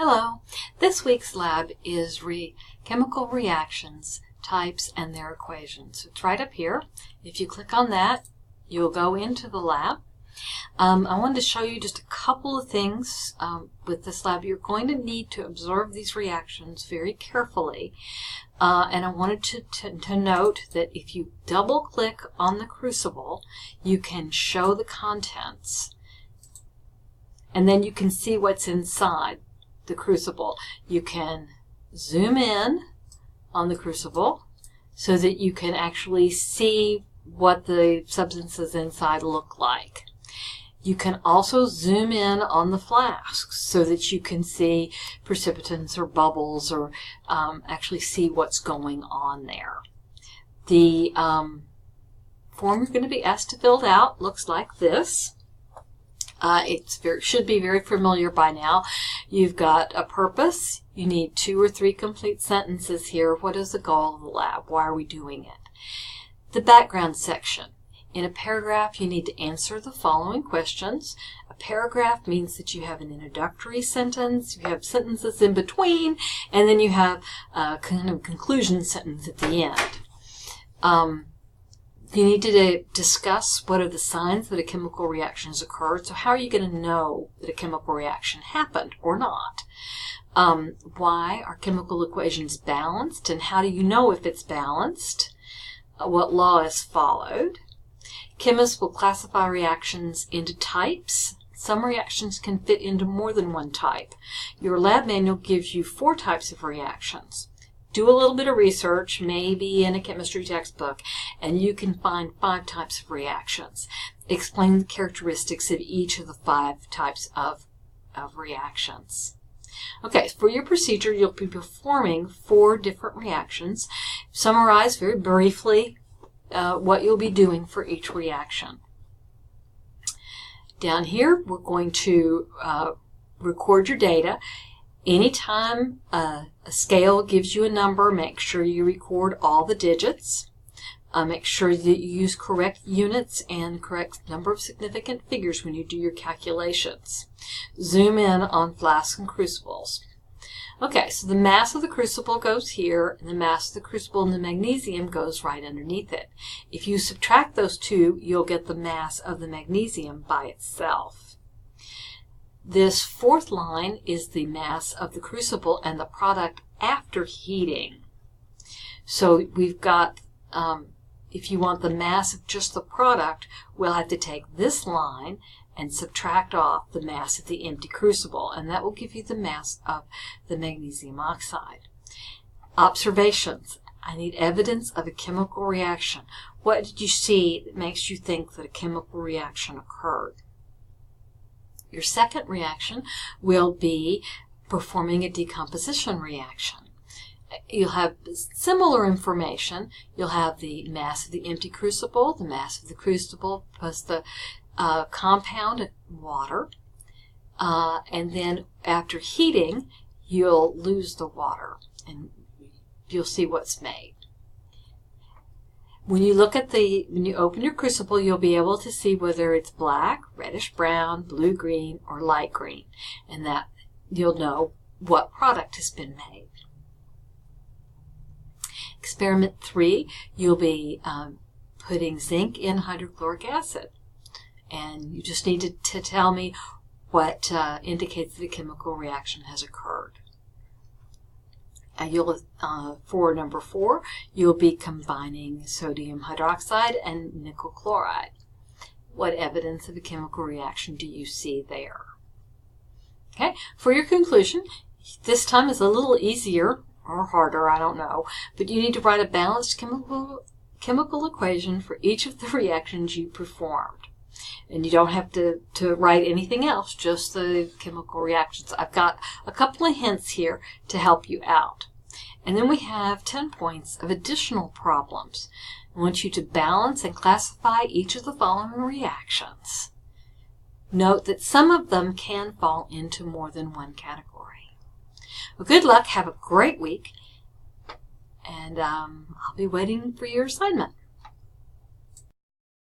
Hello. This week's lab is chemical reactions, types, and their equations. It's right up here. If you click on that, you'll go into the lab. I wanted to show you just a couple of things with this lab. You're going to need to observe these reactions very carefully. And I wanted to note that if you double click on the crucible, you can show the contents. And then you can see what's inside the crucible. You can zoom in on the crucible so that you can actually see what the substances inside look like. You can also zoom in on the flasks so that you can see precipitants or bubbles or actually see what's going on there. The form you're going to be asked to fill out looks like this. Should be very familiar by now. You've got a purpose. You need 2 or 3 complete sentences here. What is the goal of the lab? Why are we doing it? The background section. In a paragraph, you need to answer the following questions. A paragraph means that you have an introductory sentence, you have sentences in between, and then you have a kind of conclusion sentence at the end. You need to discuss what are the signs that a chemical reaction has occurred. So how are you going to know that a chemical reaction happened or not? Why are chemical equations balanced, and how do you know if it's balanced? What law is followed? Chemists will classify reactions into types. Some reactions can fit into more than one type. Your lab manual gives you 4 types of reactions. Do a little bit of research, maybe in a chemistry textbook, and you can find 5 types of reactions. Explain the characteristics of each of the 5 types of reactions. Okay, for your procedure, you'll be performing 4 different reactions. Summarize very briefly what you'll be doing for each reaction. Down here, we're going to record your data. Anytime a scale gives you a number, make sure you record all the digits. Make sure that you use correct units and correct number of significant figures when you do your calculations. Zoom in on flasks and crucibles. Okay, so the mass of the crucible goes here, and the mass of the crucible and the magnesium goes right underneath it. If you subtract those 2, you'll get the mass of the magnesium by itself. This 4th line is the mass of the crucible and the product after heating. So we've got, if you want the mass of just the product, we'll have to take this line and subtract off the mass of the empty crucible, and that will give you the mass of the magnesium oxide. Observations. I need evidence of a chemical reaction. What did you see that makes you think that a chemical reaction occurred? Your second reaction will be performing a decomposition reaction. You'll have similar information. You'll have the mass of the empty crucible, the mass of the crucible plus the compound water, and then after heating, you'll lose the water, and you'll see what's made. When you open your crucible, you'll be able to see whether it's black, reddish brown, blue green, or light green, and that you'll know what product has been made. Experiment 3, you'll be putting zinc in hydrochloric acid, and you just need to tell me what indicates that a chemical reaction has occurred. For number 4, you'll be combining sodium hydroxide and nickel chloride. What evidence of a chemical reaction do you see there? Okay, for your conclusion, this time is a little easier or harder, I don't know, but you need to write a balanced chemical equation for each of the reactions you performed. And you don't have to write anything else, just the chemical reactions. I've got a couple of hints here to help you out. And then we have 10 points of additional problems. I want you to balance and classify each of the following reactions. Note that some of them can fall into more than one category. Well, good luck. Have a great week. And I'll be waiting for your assignment.